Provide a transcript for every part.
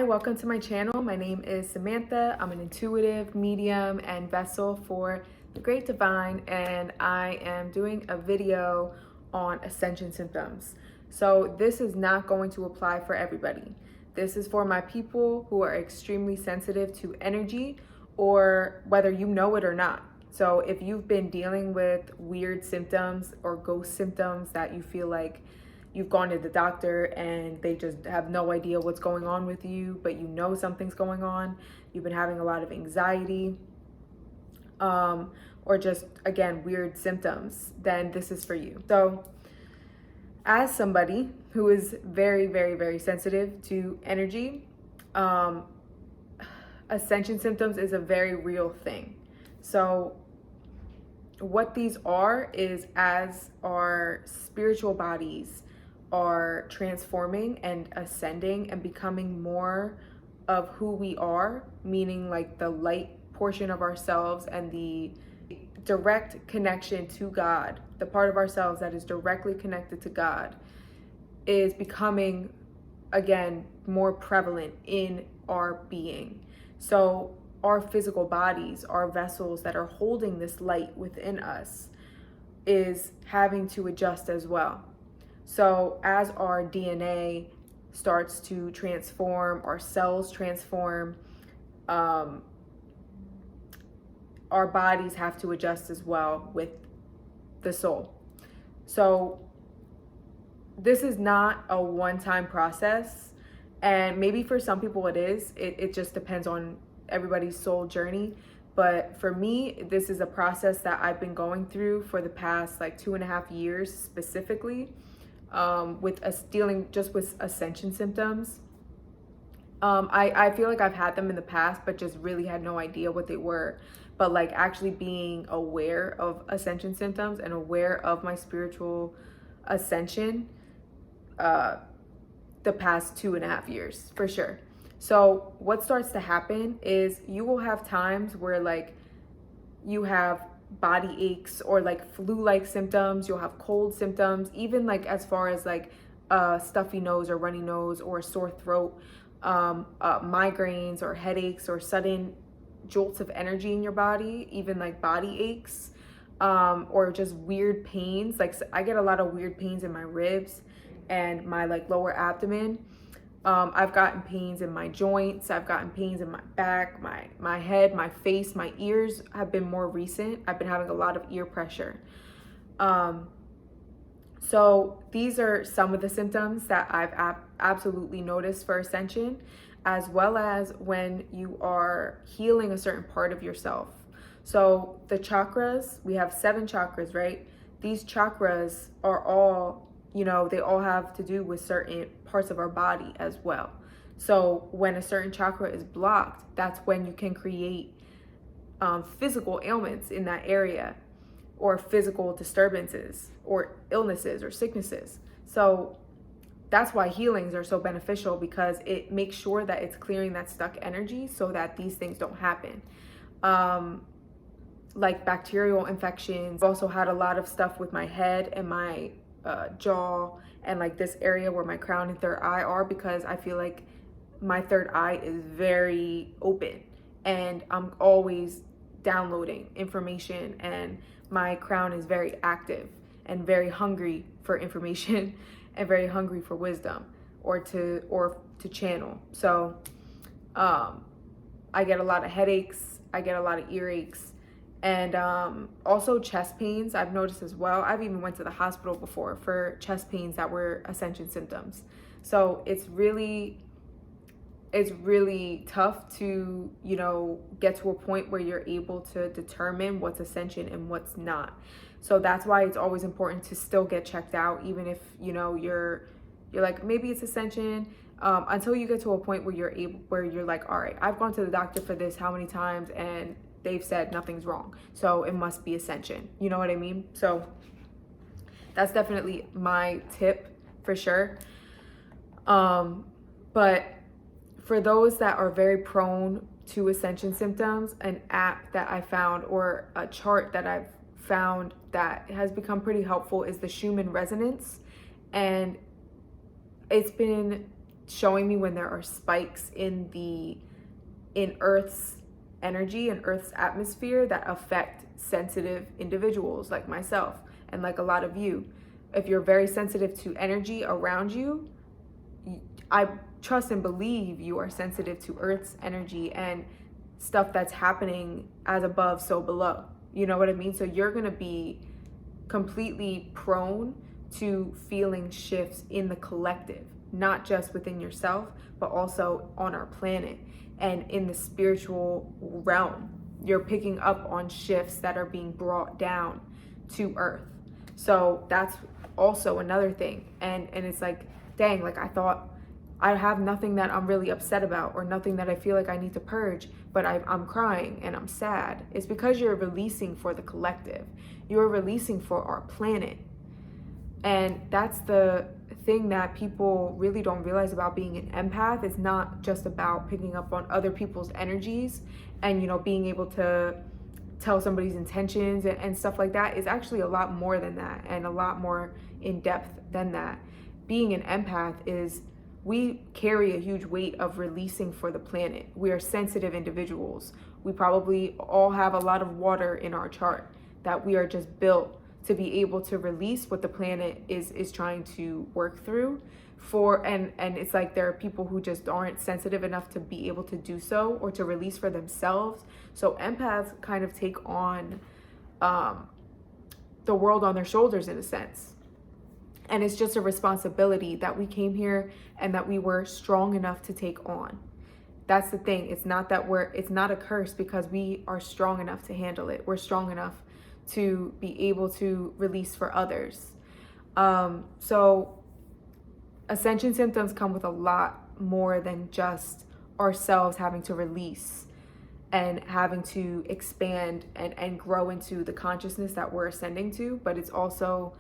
Hi, welcome to my channel. My name is Samantha. I'm an intuitive, medium, and vessel for the Great Divine, and I am doing a video on Ascension Symptoms. So this is not going to apply for everybody. This is for my people who are extremely sensitive to energy, or whether you know it or not. So if you've been dealing with weird symptoms or ghost symptoms that you feel like you've gone to the doctor and they just have no idea what's going on with you, but you know something's going on, you've been having a lot of anxiety, or just, again, weird symptoms, then this is for you. So as somebody who is very, very, very sensitive to energy, Ascension Symptoms is a very real thing. So what these are is, as our spiritual bodies are transforming and ascending and becoming more of who we are, meaning like the light portion of ourselves and the direct connection to God, the part of ourselves that is directly connected to God, is becoming, again, more prevalent in our being. So our physical bodies, our vessels that are holding this light within us, is having to adjust as well. So as our DNA starts to transform, our cells transform, our bodies have to adjust as well with the soul. So this is not a one-time process, and maybe for some people it is. It just depends on everybody's soul journey. But for me, this is a process that I've been going through for the past like 2.5 years specifically, with us dealing just with Ascension Symptoms. I feel like I've had them in the past, but just really had no idea what they were. But like actually being aware of Ascension Symptoms and aware of my spiritual ascension, the past 2.5 years for sure. So what starts to happen is you will have times where like you have body aches or like flu-like symptoms, you'll have cold symptoms, even like as far as like stuffy nose or runny nose or a sore throat, migraines or headaches or sudden jolts of energy in your body, even like body aches, or just weird pains. Like I get a lot of weird pains in my ribs and my like lower abdomen. I've gotten pains in my joints. I've gotten pains in my back, my head, my face, my ears have been more recent. I've been having a lot of ear pressure. So these are some of the symptoms that I've absolutely noticed for Ascension, as well as when you are healing a certain part of yourself. So the chakras, we have 7 chakras, right? These chakras are all, you know, they all have to do with certain parts of our body as well. So when a certain chakra is blocked, that's when you can create physical ailments in that area, or physical disturbances or illnesses or sicknesses. So that's why healings are so beneficial, because it makes sure that it's clearing that stuck energy so that these things don't happen. Like bacterial infections. I've also had a lot of stuff with my head and my jaw and like this area where my crown and third eye are, because I feel like my third eye is very open and I'm always downloading information, and my crown is very active and very hungry for information and very hungry for wisdom or to channel. So I get a lot of headaches, I get a lot of earaches, and also chest pains I've noticed as well. I've even went to the hospital before for chest pains that were Ascension Symptoms. So it's really tough to, you know, get to a point where you're able to determine what's Ascension and what's not. So that's why it's always important to still get checked out, even if, you know, you're like, maybe it's Ascension, until you get to a point where you're like, all right, I've gone to the doctor for this how many times and they've said nothing's wrong, so it must be Ascension. You know what I mean? So that's definitely my tip for sure. But for those that are very prone to Ascension Symptoms, an app that I found, or a chart that I've found that has become pretty helpful, is the Schumann resonance. And it's been showing me when there are spikes in Earth's energy and Earth's atmosphere that affect sensitive individuals like myself and like a lot of you. If you're very sensitive to energy around you, I trust and believe you are sensitive to Earth's energy and stuff that's happening as above, so below. You know what I mean? So you're going to be completely prone to feeling shifts in the collective, not just within yourself, but also on our planet and in the spiritual realm. You're picking up on shifts that are being brought down to Earth. So that's also another thing. And it's like, dang, like I thought I have nothing that I'm really upset about or nothing that I feel like I need to purge, but I'm crying and I'm sad. It's because you're releasing for the collective. You're releasing for our planet. And that's the thing that people really don't realize about being an empath. It's not just about picking up on other people's energies and, you know, being able to tell somebody's intentions and stuff like that. Is actually a lot more than that and a lot more in depth than that. Being an empath is, we carry a huge weight of releasing for the planet. We are sensitive individuals. We probably all have a lot of water in our chart that we are just built to be able to release what the planet is trying to work through for. And it's like there are people who just aren't sensitive enough to be able to do so or to release for themselves. So empaths kind of take on the world on their shoulders in a sense. And it's just a responsibility that we came here and that we were strong enough to take on. That's the thing. It's not that it's not a curse because we are strong enough to handle it. We're strong enough to be able to release for others. So Ascension symptoms come with a lot more than just ourselves having to release and having to expand and grow into the consciousness that we're ascending to, but it also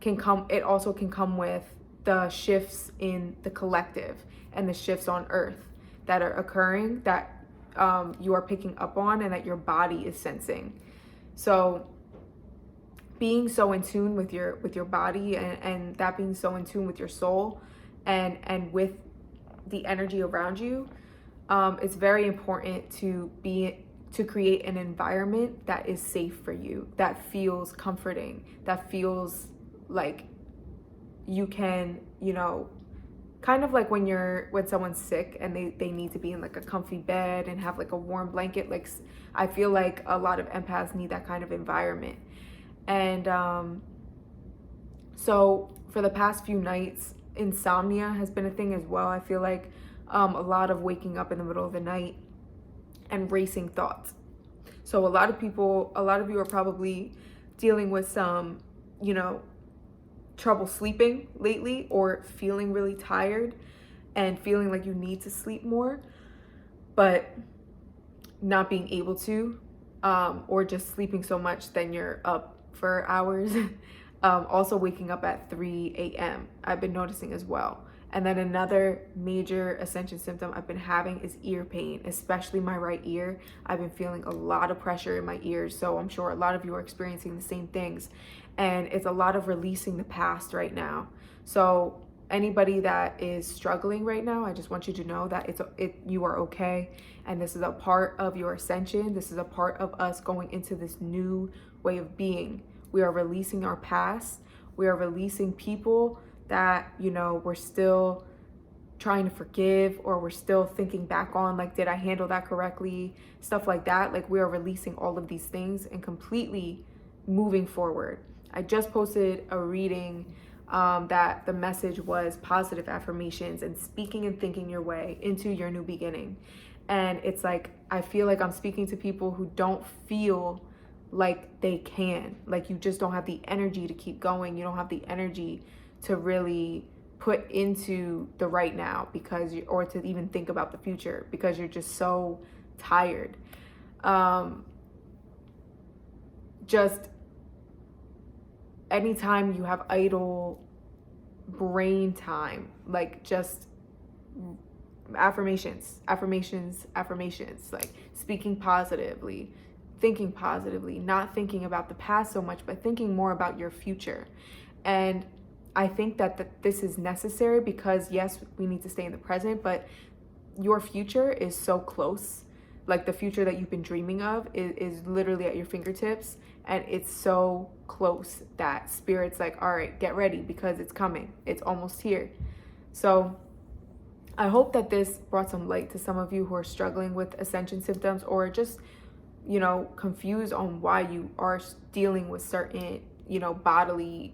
can come with the shifts in the collective and the shifts on Earth that are occurring that you are picking up on and that your body is sensing. So being so in tune with your body and that being so in tune with your soul and with the energy around you, it's very important to create an environment that is safe for you, that feels comforting, that feels like you can, you know, kind of like when someone's sick and they need to be in like a comfy bed and have like a warm blanket. Like I feel like a lot of empaths need that kind of environment. And so for the past few nights, insomnia has been a thing as well. I feel like a lot of waking up in the middle of the night and racing thoughts. So a lot of you are probably dealing with some, you know, trouble sleeping lately or feeling really tired and feeling like you need to sleep more, but not being able to, or just sleeping so much then you're up for hours. Also waking up at 3 a.m. I've been noticing as well. And then another major ascension symptom I've been having is ear pain, especially my right ear. I've been feeling a lot of pressure in my ears, so I'm sure a lot of you are experiencing the same things. And it's a lot of releasing the past right now. So anybody that is struggling right now, I just want you to know that you are okay. And this is a part of your ascension. This is a part of us going into this new way of being. We are releasing our past. We are releasing people that, you know, we're still trying to forgive, or we're still thinking back on, like, did I handle that correctly? Stuff like that. Like, we are releasing all of these things and completely moving forward. I just posted a reading that the message was positive affirmations and speaking and thinking your way into your new beginning. And it's like, I feel like I'm speaking to people who don't feel like they can. Like, you just don't have the energy to keep going. You don't have the energy to really put into the right now or to even think about the future because you're just so tired. Just anytime you have idle brain time, like just affirmations, like speaking positively, thinking positively, not thinking about the past so much, but thinking more about your future. And I think that this is necessary because, yes, we need to stay in the present, but your future is so close. Like the future that you've been dreaming of is literally at your fingertips, and it's so close that Spirit's like, all right, get ready because it's coming. It's almost here. So I hope that this brought some light to some of you who are struggling with Ascension symptoms, or just, you know, confused on why you are dealing with certain, you know, bodily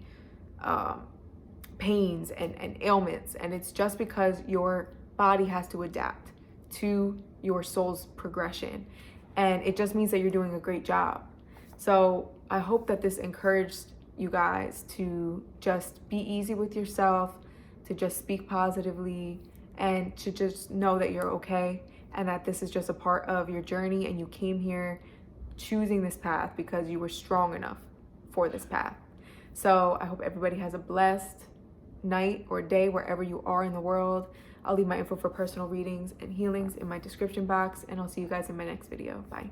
pains and ailments. And it's just because your body has to adapt to your soul's progression, and it just means that you're doing a great job. So I hope that this encouraged you guys to just be easy with yourself, to just speak positively, and to just know that you're okay, and that this is just a part of your journey, and you came here choosing this path because you were strong enough for this path. So I hope everybody has a blessed night or day wherever you are in the world. I'll leave my info for personal readings and healings in my description box, and I'll see you guys in my next video. Bye.